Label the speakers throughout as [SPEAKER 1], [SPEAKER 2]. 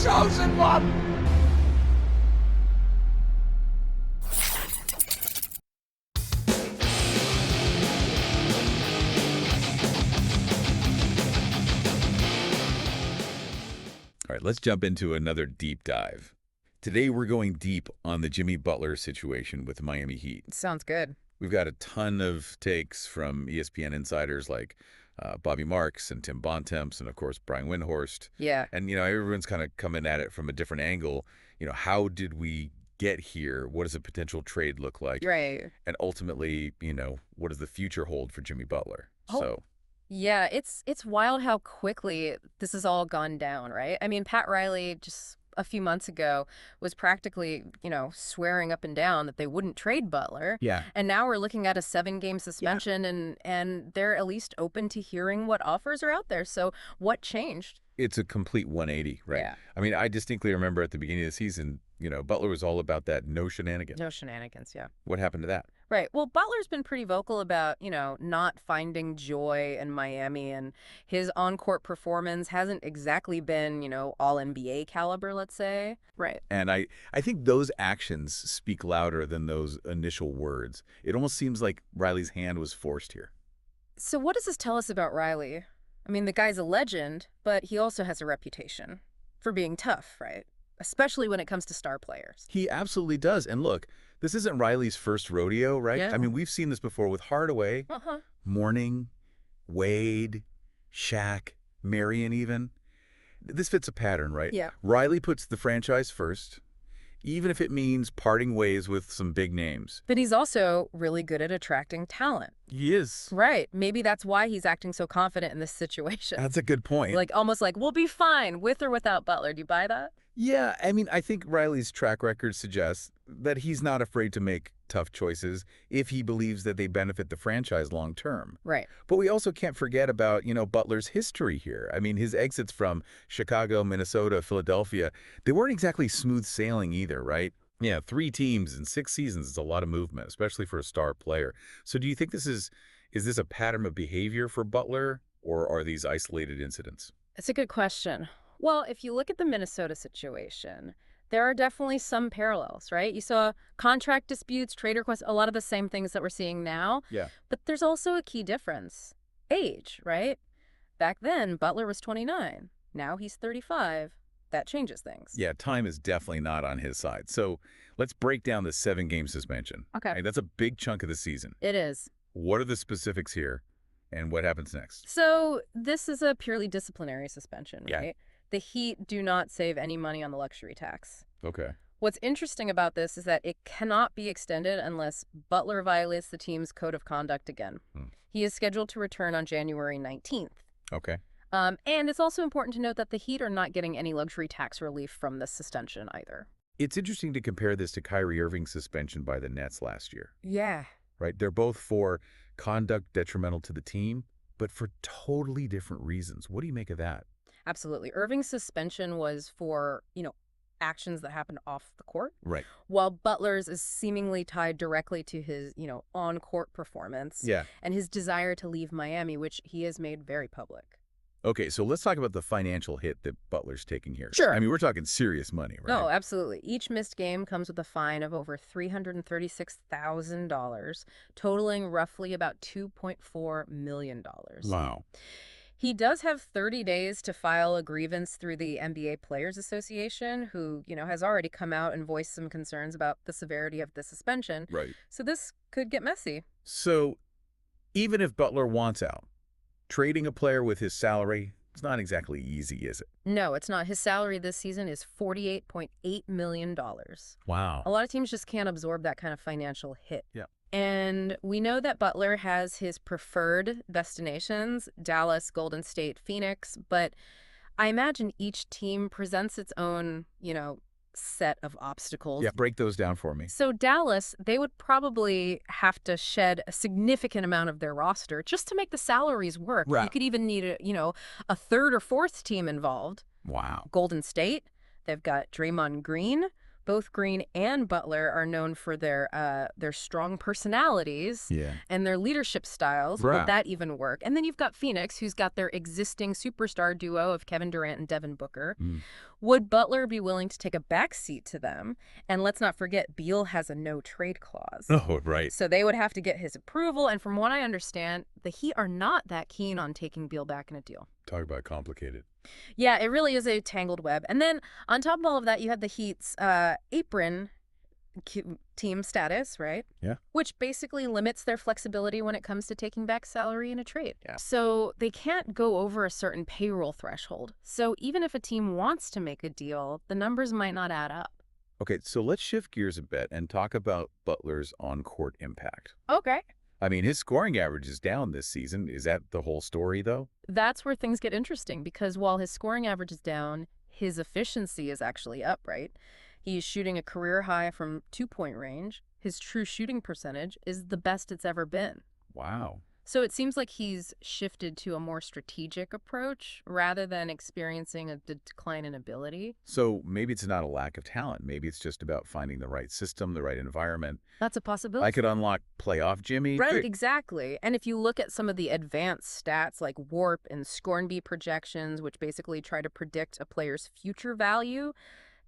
[SPEAKER 1] chosen one!
[SPEAKER 2] All right, let's jump into another deep dive. Today, we're going deep on the Jimmy Butler situation with the Miami Heat.
[SPEAKER 3] Sounds good.
[SPEAKER 2] We've got a ton of takes from ESPN insiders like Bobby Marks and Tim Bontemps and, of course, Brian Windhorst.
[SPEAKER 3] Yeah.
[SPEAKER 2] And, everyone's kind of coming at it from a different angle. How did we get here? What does a potential trade look like?
[SPEAKER 3] Right.
[SPEAKER 2] And ultimately, what does the future hold for Jimmy Butler?
[SPEAKER 3] Oh. Yeah, it's wild how quickly this has all gone down, right? I mean, Pat Riley just a few months ago was practically, swearing up and down that they wouldn't trade Butler.
[SPEAKER 2] Yeah.
[SPEAKER 3] And now we're looking at a 7-game suspension, and they're at least open to hearing what offers are out there. So what changed?
[SPEAKER 2] It's a complete 180, right?
[SPEAKER 3] Yeah.
[SPEAKER 2] I mean, I distinctly remember at the beginning of the season, Butler was all about that no shenanigans.
[SPEAKER 3] No shenanigans, yeah.
[SPEAKER 2] What happened to that?
[SPEAKER 3] Right. Well, Butler's been pretty vocal about, not finding joy in Miami, and his on-court performance hasn't exactly been, all NBA caliber, let's say. Right.
[SPEAKER 2] And I think those actions speak louder than those initial words. It almost seems like Riley's hand was forced here.
[SPEAKER 3] So what does this tell us about Riley? I mean, the guy's a legend, but he also has a reputation for being tough, right? Especially when it comes to star players.
[SPEAKER 2] He absolutely does. And look, this isn't Riley's first rodeo, right?
[SPEAKER 3] Yeah.
[SPEAKER 2] I mean, we've seen this before with Hardaway, Mourning, Wade, Shaq, Marion even. This fits a pattern, right?
[SPEAKER 3] Yeah.
[SPEAKER 2] Riley puts the franchise first, even if it means parting ways with some big names.
[SPEAKER 3] But he's also really good at attracting talent.
[SPEAKER 2] He is.
[SPEAKER 3] Right. Maybe that's why he's acting so confident in this situation.
[SPEAKER 2] That's a good point.
[SPEAKER 3] Almost like, we'll be fine with or without Butler. Do you buy that?
[SPEAKER 2] Yeah, I mean, I think Riley's track record suggests that he's not afraid to make tough choices if he believes that they benefit the franchise long term.
[SPEAKER 3] Right.
[SPEAKER 2] But we also can't forget about, Butler's history here. I mean, his exits from Chicago, Minnesota, Philadelphia, they weren't exactly smooth sailing either, right? Yeah, 3 teams in 6 seasons is a lot of movement, especially for a star player. So do you think is this a pattern of behavior for Butler, or are these isolated incidents?
[SPEAKER 3] It's a good question. Well, if you look at the Minnesota situation, there are definitely some parallels, right? You saw contract disputes, trade requests, a lot of the same things that we're seeing now.
[SPEAKER 2] Yeah.
[SPEAKER 3] But there's also a key difference. Age, right? Back then, Butler was 29. Now he's 35. That changes things.
[SPEAKER 2] Yeah, time is definitely not on his side. So let's break down the 7-game suspension.
[SPEAKER 3] Okay.
[SPEAKER 2] Right, that's a big chunk of the season.
[SPEAKER 3] It is.
[SPEAKER 2] What are the specifics here, and what happens next?
[SPEAKER 3] So this is a purely disciplinary suspension,
[SPEAKER 2] Yeah.
[SPEAKER 3] right? The Heat do not save any money on the luxury tax.
[SPEAKER 2] Okay.
[SPEAKER 3] What's interesting about this is that it cannot be extended unless Butler violates the team's code of conduct again. He is scheduled to return on January 19th.
[SPEAKER 2] Okay.
[SPEAKER 3] And it's also important to note that the Heat are not getting any luxury tax relief from this suspension either.
[SPEAKER 2] It's interesting to compare this to Kyrie Irving's suspension by the Nets last year.
[SPEAKER 3] Yeah.
[SPEAKER 2] Right? They're both for conduct detrimental to the team, but for totally different reasons. What do you make of that?
[SPEAKER 3] Absolutely. Irving's suspension was for, actions that happened off the court.
[SPEAKER 2] Right.
[SPEAKER 3] While Butler's is seemingly tied directly to his, on-court performance.
[SPEAKER 2] Yeah.
[SPEAKER 3] And his desire to leave Miami, which he has made very public.
[SPEAKER 2] Okay, so let's talk about the financial hit that Butler's taking here.
[SPEAKER 3] Sure.
[SPEAKER 2] I mean, we're talking serious money, right?
[SPEAKER 3] No, absolutely. Each missed game comes with a fine of over $336,000, totaling roughly about $2.4 million.
[SPEAKER 2] Wow.
[SPEAKER 3] He does have 30 days to file a grievance through the NBA Players Association, who, has already come out and voiced some concerns about the severity of the suspension.
[SPEAKER 2] Right.
[SPEAKER 3] So this could get messy.
[SPEAKER 2] So even if Butler wants out, trading a player with his salary, it's not exactly easy, is it?
[SPEAKER 3] No, it's not. His salary this season is $48.8 million.
[SPEAKER 2] Wow.
[SPEAKER 3] A lot of teams just can't absorb that kind of financial hit.
[SPEAKER 2] Yeah.
[SPEAKER 3] And we know that Butler has his preferred destinations, Dallas, Golden State, Phoenix, but I imagine each team presents its own, set of obstacles.
[SPEAKER 2] Yeah, break those down for me.
[SPEAKER 3] So Dallas, they would probably have to shed a significant amount of their roster just to make the salaries work.
[SPEAKER 2] Right.
[SPEAKER 3] You could even need a third or fourth team involved.
[SPEAKER 2] Wow.
[SPEAKER 3] Golden State, they've got Draymond Green. Both Green and Butler are known for their strong personalities and their leadership styles.
[SPEAKER 2] Right.
[SPEAKER 3] Would that even work? And then you've got Phoenix, who's got their existing superstar duo of Kevin Durant and Devin Booker. Would Butler be willing to take a backseat to them? And let's not forget, Beal has a no-trade clause.
[SPEAKER 2] Oh, right.
[SPEAKER 3] So they would have to get his approval, and from what I understand, the Heat are not that keen on taking Beal back in a deal.
[SPEAKER 2] Talk about complicated.
[SPEAKER 3] Yeah, it really is a tangled web. And then on top of all of that, you have the Heat's apron team status, right?
[SPEAKER 2] Yeah.
[SPEAKER 3] Which basically limits their flexibility when it comes to taking back salary in a trade.
[SPEAKER 2] Yeah.
[SPEAKER 3] So they can't go over a certain payroll threshold. So even if a team wants to make a deal, the numbers might not add up.
[SPEAKER 2] Okay, so let's shift gears a bit and talk about Butler's on-court impact.
[SPEAKER 3] Okay.
[SPEAKER 2] I mean, his scoring average is down this season. Is that the whole story, though?
[SPEAKER 3] That's where things get interesting, because while his scoring average is down, his efficiency is actually up, right? He's shooting a career high from two-point range. His true shooting percentage is the best it's ever been.
[SPEAKER 2] Wow.
[SPEAKER 3] So it seems like he's shifted to a more strategic approach rather than experiencing a decline in ability.
[SPEAKER 2] So maybe it's not a lack of talent. Maybe it's just about finding the right system, the right environment.
[SPEAKER 3] That's a possibility.
[SPEAKER 2] I could unlock playoff Jimmy.
[SPEAKER 3] Right, exactly. And if you look at some of the advanced stats like WARP and Scornby projections, which basically try to predict a player's future value,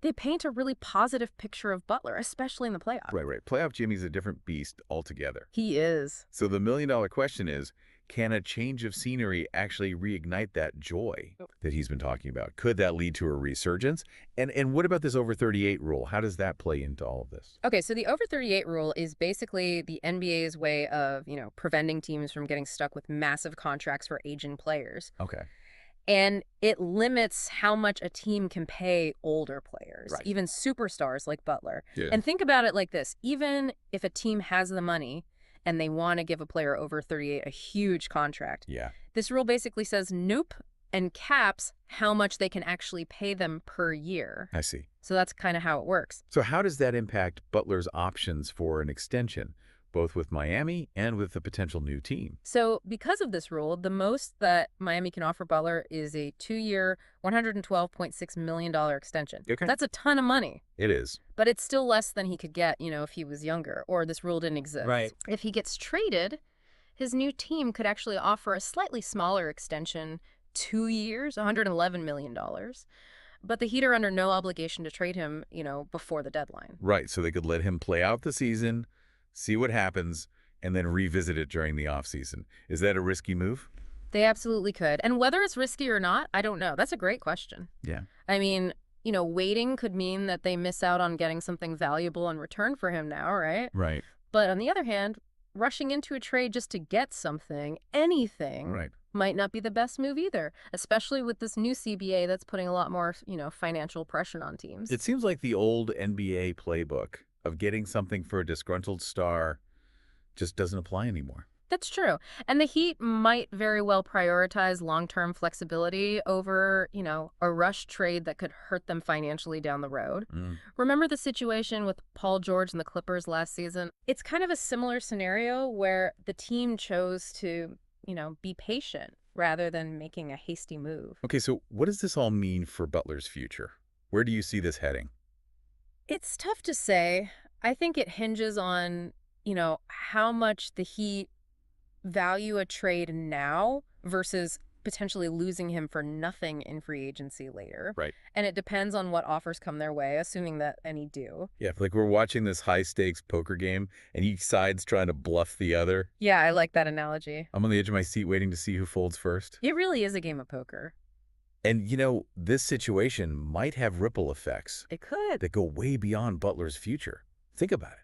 [SPEAKER 3] they paint a really positive picture of Butler, especially in the playoffs.
[SPEAKER 2] Right. Playoff Jimmy's a different beast altogether.
[SPEAKER 3] He is.
[SPEAKER 2] So the million-dollar question is, can a change of scenery actually reignite that joy that he's been talking about? Could that lead to a resurgence? And what about this over 38 rule? How does that play into all of this?
[SPEAKER 3] Okay, so the over 38 rule is basically the NBA's way of, preventing teams from getting stuck with massive contracts for aging players.
[SPEAKER 2] Okay.
[SPEAKER 3] And it limits how much a team can pay older players,
[SPEAKER 2] Right.
[SPEAKER 3] even superstars like Butler.
[SPEAKER 2] Yeah.
[SPEAKER 3] And think about it like this. Even if a team has the money and they want to give a player over 38 a huge contract,
[SPEAKER 2] Yeah.
[SPEAKER 3] this rule basically says nope and caps how much they can actually pay them per year.
[SPEAKER 2] I see.
[SPEAKER 3] So that's kind of how it works.
[SPEAKER 2] So how does that impact Butler's options for an extension, both with Miami and with the potential new team?
[SPEAKER 3] So because of this rule, the most that Miami can offer Butler is a 2-year, $112.6 million extension.
[SPEAKER 2] Okay.
[SPEAKER 3] That's a ton of money.
[SPEAKER 2] It is.
[SPEAKER 3] But it's still less than he could get, if he was younger or this rule didn't exist.
[SPEAKER 2] Right.
[SPEAKER 3] If he gets traded, his new team could actually offer a slightly smaller extension, 2 years, $111 million. But the Heat are under no obligation to trade him, before the deadline.
[SPEAKER 2] Right. So they could let him play out the season, see what happens, and then revisit it during the offseason. Is that a risky move?
[SPEAKER 3] They absolutely could. And whether it's risky or not, I don't know. That's a great question.
[SPEAKER 2] Yeah.
[SPEAKER 3] I mean, waiting could mean that they miss out on getting something valuable in return for him now, right?
[SPEAKER 2] Right.
[SPEAKER 3] But on the other hand, rushing into a trade just to get something, anything,
[SPEAKER 2] Right.
[SPEAKER 3] might not be the best move either, especially with this new CBA that's putting a lot more, financial pressure on teams.
[SPEAKER 2] It seems like the old NBA playbook of getting something for a disgruntled star just doesn't apply anymore.
[SPEAKER 3] That's true. And the Heat might very well prioritize long-term flexibility over, a rush trade that could hurt them financially down the road. Remember the situation with Paul George and the Clippers last season? It's kind of a similar scenario where the team chose to, be patient rather than making a hasty move.
[SPEAKER 2] Okay, so what does this all mean for Butler's future? Where do you see this heading?
[SPEAKER 3] It's tough to say. I think it hinges on, how much the Heat value a trade now versus potentially losing him for nothing in free agency later.
[SPEAKER 2] Right.
[SPEAKER 3] And it depends on what offers come their way, assuming that any do.
[SPEAKER 2] Yeah, like we're watching this high-stakes poker game, and each side's trying to bluff the other.
[SPEAKER 3] Yeah, I like that analogy.
[SPEAKER 2] I'm on the edge of my seat waiting to see who folds first.
[SPEAKER 3] It really is a game of poker.
[SPEAKER 2] And, this situation might have ripple effects
[SPEAKER 3] It could.
[SPEAKER 2] that go way beyond Butler's future. Think about it.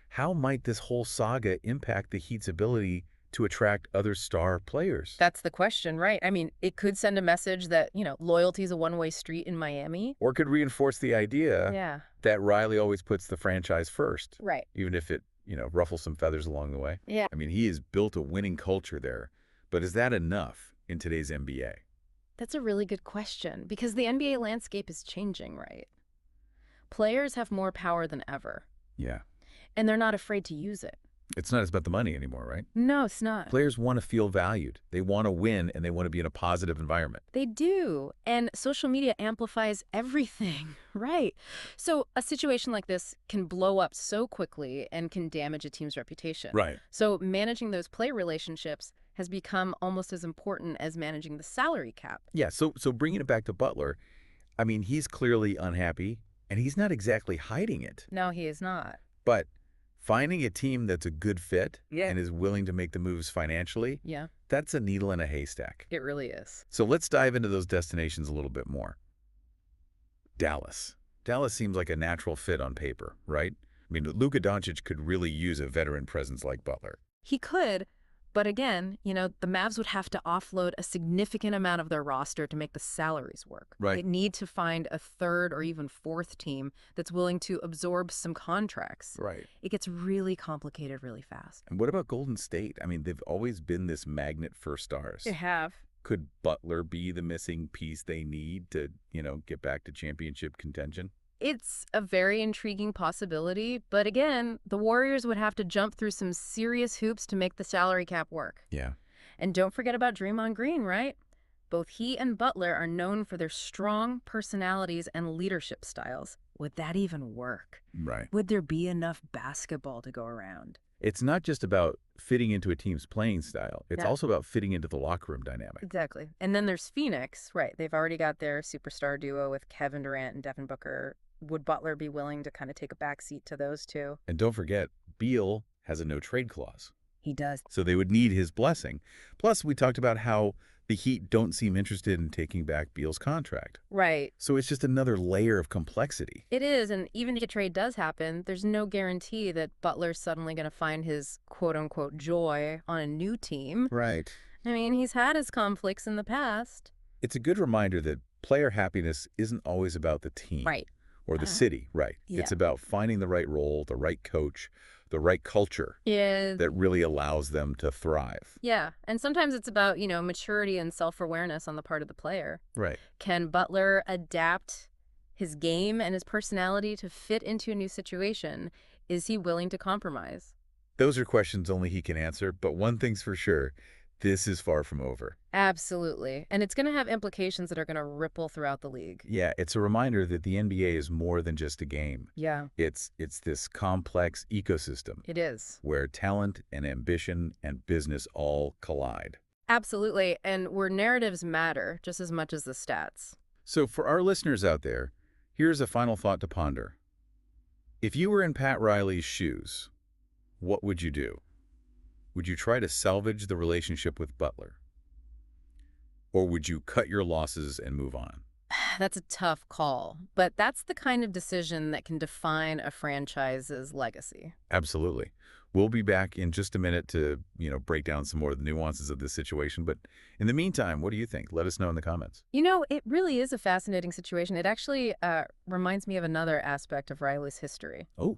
[SPEAKER 2] How might this whole saga impact the Heat's ability to attract other star players?
[SPEAKER 3] That's the question, right? I mean, it could send a message that, loyalty is a one-way street in Miami.
[SPEAKER 2] Or could reinforce the idea
[SPEAKER 3] Yeah.
[SPEAKER 2] that Riley always puts the franchise first,
[SPEAKER 3] Right.
[SPEAKER 2] even if it, ruffles some feathers along the way.
[SPEAKER 3] Yeah.
[SPEAKER 2] I mean, he has built a winning culture there. But is that enough in today's NBA?
[SPEAKER 3] That's a really good question because the NBA landscape is changing, right? Players have more power than ever,
[SPEAKER 2] Yeah.
[SPEAKER 3] and they're not afraid to use it.
[SPEAKER 2] It's not about the money anymore, right?
[SPEAKER 3] No, it's not.
[SPEAKER 2] Players want to feel valued. They want to win, and they want to be in a positive environment.
[SPEAKER 3] They do. And social media amplifies everything, right? So a situation like this can blow up so quickly and can damage a team's reputation.
[SPEAKER 2] Right.
[SPEAKER 3] So managing those play relationships has become almost as important as managing the salary cap.
[SPEAKER 2] Yeah, so bringing it back to Butler, I mean, he's clearly unhappy, and he's not exactly hiding it.
[SPEAKER 3] No, he is not.
[SPEAKER 2] But finding a team that's a good fit
[SPEAKER 3] Yeah.
[SPEAKER 2] and is willing to make the moves financially,
[SPEAKER 3] Yeah,
[SPEAKER 2] that's a needle in a haystack.
[SPEAKER 3] it really is.
[SPEAKER 2] So let's dive into those destinations a little bit more. Dallas. Dallas seems like a natural fit on paper, right? I mean, Luka Doncic could really use a veteran presence like Butler.
[SPEAKER 3] He could, but again, the Mavs would have to offload a significant amount of their roster to make the salaries work.
[SPEAKER 2] Right.
[SPEAKER 3] They'd need to find a third or even fourth team that's willing to absorb some contracts.
[SPEAKER 2] Right.
[SPEAKER 3] It gets really complicated really fast.
[SPEAKER 2] And what about Golden State? I mean, they've always been this magnet for stars.
[SPEAKER 3] They have.
[SPEAKER 2] Could Butler be the missing piece they need to, get back to championship contention?
[SPEAKER 3] It's a very intriguing possibility, but again, the Warriors would have to jump through some serious hoops to make the salary cap work.
[SPEAKER 2] Yeah.
[SPEAKER 3] And don't forget about Draymond Green, right? Both he and Butler are known for their strong personalities and leadership styles. Would that even work?
[SPEAKER 2] Right.
[SPEAKER 3] Would there be enough basketball to go around?
[SPEAKER 2] It's not just about fitting into a team's playing style. It's
[SPEAKER 3] Yeah.
[SPEAKER 2] also about fitting into the locker room dynamic.
[SPEAKER 3] Exactly. And then there's Phoenix, right? They've already got their superstar duo with Kevin Durant and Devin Booker. Would Butler be willing to kind of take a backseat to those two?
[SPEAKER 2] And don't forget, Beal has a no-trade clause.
[SPEAKER 3] He does.
[SPEAKER 2] So they would need his blessing. Plus, we talked about how the Heat don't seem interested in taking back Beal's contract.
[SPEAKER 3] Right.
[SPEAKER 2] So it's just another layer of complexity.
[SPEAKER 3] It is, and even if a trade does happen, there's no guarantee that Butler's suddenly going to find his quote-unquote joy on a new team.
[SPEAKER 2] Right.
[SPEAKER 3] I mean, he's had his conflicts in the past.
[SPEAKER 2] It's a good reminder that player happiness isn't always about the team.
[SPEAKER 3] Right.
[SPEAKER 2] Or the city, right.
[SPEAKER 3] Yeah.
[SPEAKER 2] It's about finding the right role, the right coach, the right culture
[SPEAKER 3] Yeah.
[SPEAKER 2] that really allows them to thrive.
[SPEAKER 3] Yeah. And sometimes it's about, maturity and self-awareness on the part of the player.
[SPEAKER 2] Right.
[SPEAKER 3] Can Butler adapt his game and his personality to fit into a new situation? Is he willing to compromise?
[SPEAKER 2] Those are questions only he can answer, but one thing's for sure, this is far from over.
[SPEAKER 3] Absolutely. And it's going to have implications that are going to ripple throughout the league.
[SPEAKER 2] Yeah, it's a reminder that the NBA is more than just a game.
[SPEAKER 3] Yeah,
[SPEAKER 2] It's this complex ecosystem
[SPEAKER 3] it is.
[SPEAKER 2] where talent and ambition and business all collide.
[SPEAKER 3] Absolutely. And where narratives matter just as much as the stats.
[SPEAKER 2] So for our listeners out there, here's a final thought to ponder. If you were in Pat Riley's shoes, what would you do? Would you try to salvage the relationship with Butler? Or would you cut your losses and move on?
[SPEAKER 3] That's a tough call, but that's the kind of decision that can define a franchise's legacy.
[SPEAKER 2] Absolutely. We'll be back in just a minute to, break down some more of the nuances of this situation. But in the meantime, what do you think? Let us know in the comments.
[SPEAKER 3] It really is a fascinating situation. It actually reminds me of another aspect of Riley's history.
[SPEAKER 2] Oh,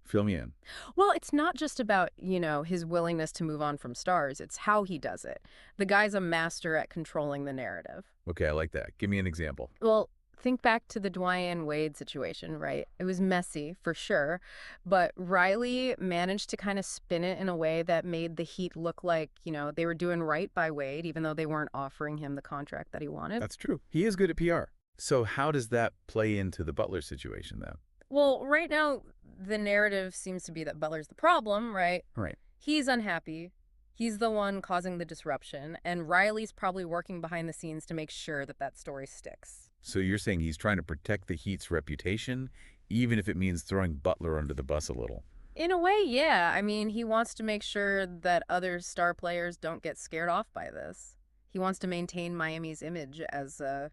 [SPEAKER 2] fill me in.
[SPEAKER 3] Well, it's not just about, his willingness to move on from stars. It's how he does it. The guy's a master at controlling the narrative.
[SPEAKER 2] Okay, I like that. Give me an example.
[SPEAKER 3] Well, think back to the Dwayne Wade situation, right? It was messy, for sure, but Riley managed to kind of spin it in a way that made the Heat look like, they were doing right by Wade, even though they weren't offering him the contract that he wanted.
[SPEAKER 2] That's true. He is good at PR. So how does that play into the Butler situation, then?
[SPEAKER 3] Well, right now, the narrative seems to be that Butler's the problem, right?
[SPEAKER 2] Right.
[SPEAKER 3] He's unhappy. He's the one causing the disruption, and Riley's probably working behind the scenes to make sure that that story sticks.
[SPEAKER 2] So you're saying he's trying to protect the Heat's reputation, even if it means throwing Butler under the bus a little?
[SPEAKER 3] In a way, yeah. I mean, he wants to make sure that other star players don't get scared off by this. He wants to maintain Miami's image as a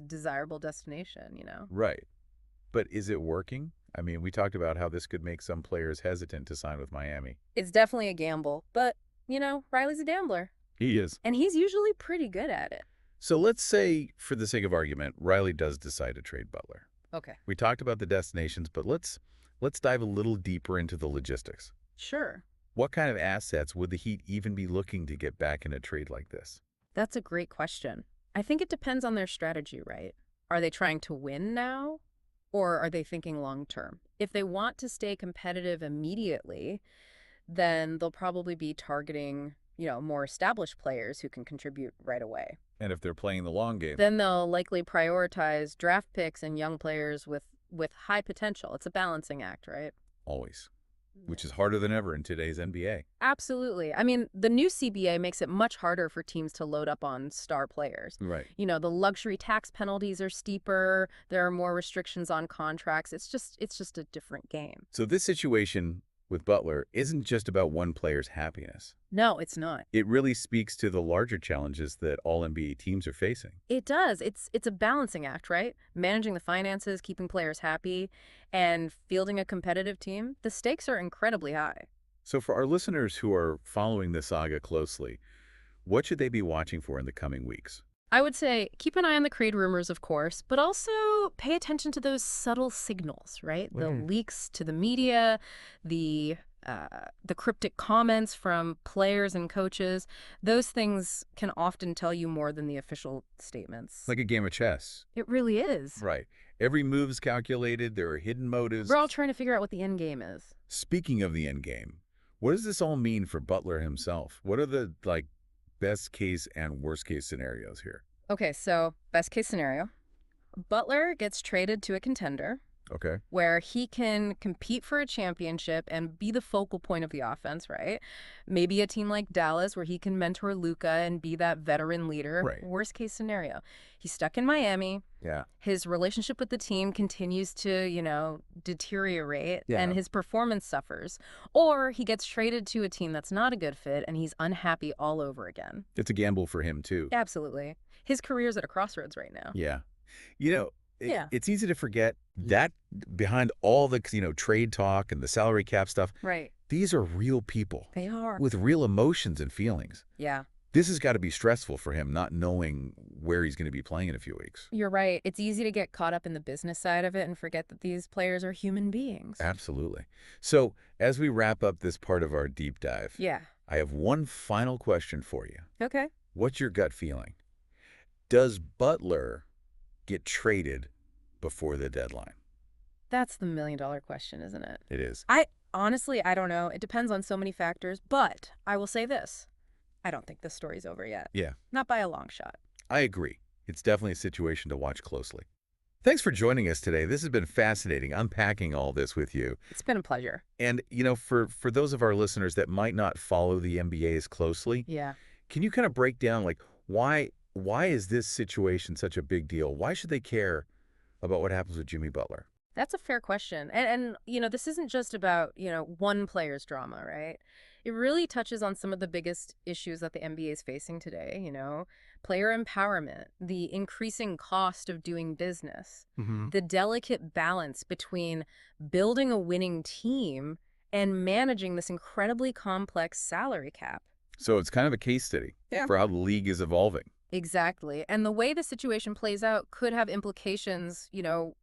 [SPEAKER 3] desirable destination,
[SPEAKER 2] Right. But is it working? I mean, we talked about how this could make some players hesitant to sign with Miami.
[SPEAKER 3] It's definitely a gamble, but, Riley's a gambler.
[SPEAKER 2] He is.
[SPEAKER 3] And he's usually pretty good at it.
[SPEAKER 2] So let's say, for the sake of argument, Riley does decide to trade Butler.
[SPEAKER 3] Okay.
[SPEAKER 2] We talked about the destinations, but let's dive a little deeper into the logistics.
[SPEAKER 3] Sure.
[SPEAKER 2] What kind of assets would the Heat even be looking to get back in a trade like this?
[SPEAKER 3] That's a great question. I think it depends on their strategy, right? Are they trying to win now? Or are they thinking long term? If they want to stay competitive immediately, then they'll probably be targeting, more established players who can contribute right away.
[SPEAKER 2] And if they're playing the long game?
[SPEAKER 3] Then they'll likely prioritize draft picks and young players with high potential. It's a balancing act, right?
[SPEAKER 2] Always. which is harder than ever in today's NBA.
[SPEAKER 3] Absolutely. I mean, the new CBA makes it much harder for teams to load up on star players.
[SPEAKER 2] Right.
[SPEAKER 3] The luxury tax penalties are steeper. There are more restrictions on contracts. It's just a different game.
[SPEAKER 2] So this situation with Butler isn't just about one player's happiness.
[SPEAKER 3] No, it's not.
[SPEAKER 2] It really speaks to the larger challenges that all NBA teams are facing.
[SPEAKER 3] It does. It's a balancing act, right? Managing the finances, keeping players happy, and fielding a competitive team. The stakes are incredibly high.
[SPEAKER 2] So for our listeners who are following this saga closely, what should they be watching for in the coming weeks?
[SPEAKER 3] I would say keep an eye on the trade rumors, of course, but also pay attention to those subtle signals, right? The leaks to the media, the cryptic comments from players and coaches. Those things can often tell you more than the official statements.
[SPEAKER 2] Like a game of chess.
[SPEAKER 3] It really is.
[SPEAKER 2] Right. Every move's calculated. There are hidden motives.
[SPEAKER 3] We're all trying to figure out what the end game is.
[SPEAKER 2] Speaking of the end game, what does this all mean for Butler himself? What are the, best case and worst case scenarios here?
[SPEAKER 3] Okay, so best case scenario, Butler gets traded to a contender
[SPEAKER 2] Okay.
[SPEAKER 3] where he can compete for a championship and be the focal point of the offense, right? Maybe a team like Dallas where he can mentor Luka and be that veteran leader.
[SPEAKER 2] Right.
[SPEAKER 3] Worst case scenario, he's stuck in Miami.
[SPEAKER 2] Yeah.
[SPEAKER 3] His relationship with the team continues to, deteriorate
[SPEAKER 2] Yeah.
[SPEAKER 3] and his performance suffers. Or he gets traded to a team that's not a good fit and he's unhappy all over again.
[SPEAKER 2] It's a gamble for him, too.
[SPEAKER 3] Absolutely. His career's at a crossroads right now.
[SPEAKER 2] Yeah. You know,
[SPEAKER 3] Yeah.
[SPEAKER 2] it's easy to forget that behind all the, trade talk and the salary cap stuff,
[SPEAKER 3] Right.
[SPEAKER 2] these are real people
[SPEAKER 3] They are.
[SPEAKER 2] with real emotions and feelings.
[SPEAKER 3] Yeah.
[SPEAKER 2] This has got to be stressful for him, not knowing where he's going to be playing in a few weeks.
[SPEAKER 3] You're right. It's easy to get caught up in the business side of it and forget that these players are human beings.
[SPEAKER 2] Absolutely. So as we wrap up this part of our deep dive,
[SPEAKER 3] Yeah.
[SPEAKER 2] I have one final question for you.
[SPEAKER 3] Okay.
[SPEAKER 2] What's your gut feeling? Does Butler get traded before the deadline?
[SPEAKER 3] That's the million-dollar question, isn't it?
[SPEAKER 2] It is.
[SPEAKER 3] Honestly, I don't know. It depends on so many factors, but I will say this. I don't think this story's over yet.
[SPEAKER 2] Yeah,
[SPEAKER 3] Not by a long shot.
[SPEAKER 2] I agree. It's definitely a situation to watch closely. Thanks for joining us today. This has been fascinating, unpacking all this with you.
[SPEAKER 3] It's been a pleasure.
[SPEAKER 2] And, for those of our listeners that might not follow the NBA as closely,
[SPEAKER 3] Yeah.
[SPEAKER 2] can you kind of break down, why is this situation such a big deal? Why should they care about what happens with Jimmy Butler?
[SPEAKER 3] That's a fair question. And this isn't just about, one player's drama, right? It really touches on some of the biggest issues that the NBA is facing today, player empowerment, the increasing cost of doing business, the delicate balance between building a winning team and managing this incredibly complex salary cap.
[SPEAKER 2] So it's kind of a case study for how the league is evolving.
[SPEAKER 3] Exactly. And the way the situation plays out could have implications,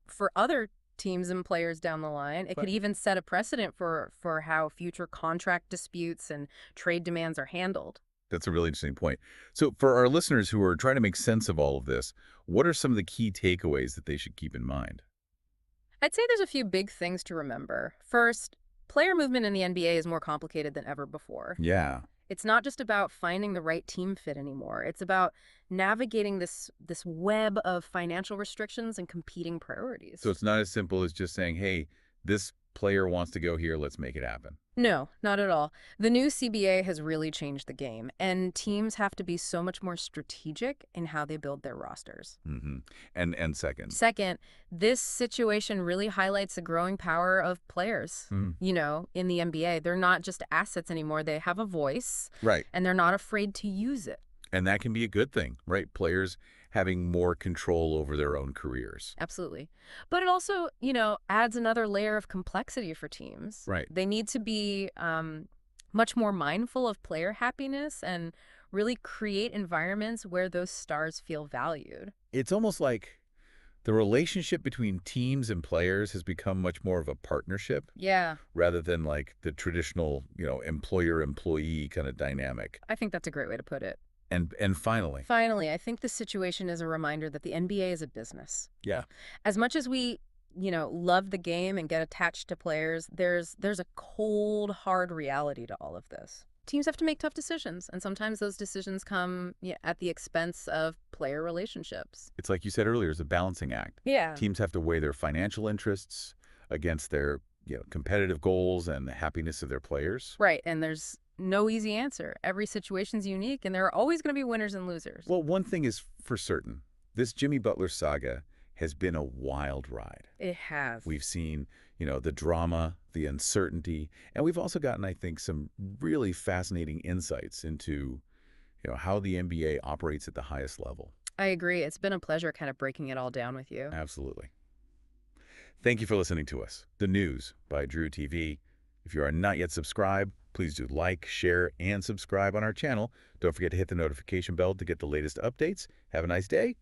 [SPEAKER 3] for other teams and players down the line. It could even set a precedent for how future contract disputes and trade demands are handled.
[SPEAKER 2] That's a really interesting point. So for our listeners who are trying to make sense of all of this, what are some of the key takeaways that they should keep in mind?
[SPEAKER 3] I'd say there's a few big things to remember. First, player movement in the NBA is more complicated than ever before.
[SPEAKER 2] Yeah.
[SPEAKER 3] It's not just about finding the right team fit anymore. It's about navigating this web of financial restrictions and competing priorities.
[SPEAKER 2] So it's not as simple as just saying, hey, this player wants to go here, let's make it happen.
[SPEAKER 3] No, not at all. The new CBA has really changed the game, and teams have to be so much more strategic in how they build their rosters.
[SPEAKER 2] And second.
[SPEAKER 3] Second, this situation really highlights the growing power of players, in the NBA. They're not just assets anymore. They have a voice,
[SPEAKER 2] Right.
[SPEAKER 3] and they're not afraid to use it.
[SPEAKER 2] And that can be a good thing, right? Players having more control over their own careers.
[SPEAKER 3] Absolutely. But it also, adds another layer of complexity for teams.
[SPEAKER 2] Right.
[SPEAKER 3] They need to be much more mindful of player happiness and really create environments where those stars feel valued.
[SPEAKER 2] It's almost like the relationship between teams and players has become much more of a partnership.
[SPEAKER 3] Yeah.
[SPEAKER 2] Rather than like the traditional, employer-employee kind of dynamic.
[SPEAKER 3] I think that's a great way to put it.
[SPEAKER 2] And finally.
[SPEAKER 3] Finally, I think this situation is a reminder that the NBA is a business.
[SPEAKER 2] Yeah.
[SPEAKER 3] As much as we, love the game and get attached to players, there's a cold, hard reality to all of this. Teams have to make tough decisions, and sometimes those decisions come at the expense of player relationships.
[SPEAKER 2] It's like you said earlier, it's a balancing act.
[SPEAKER 3] Yeah.
[SPEAKER 2] Teams have to weigh their financial interests against their competitive goals and the happiness of their players.
[SPEAKER 3] Right, and there's no easy answer. Every situation's unique, and there are always going to be winners and losers.
[SPEAKER 2] Well, one thing is for certain. This Jimmy Butler saga has been a wild ride.
[SPEAKER 3] It has.
[SPEAKER 2] We've seen, the drama, the uncertainty, and we've also gotten, I think, some really fascinating insights into, how the NBA operates at the highest level.
[SPEAKER 3] I agree. It's been a pleasure kind of breaking it all down with you.
[SPEAKER 2] Absolutely. Thank you for listening to us. The News by DRUTV. If you are not yet subscribed, please do like, share, and subscribe on our channel. Don't forget to hit the notification bell to get the latest updates. Have a nice day.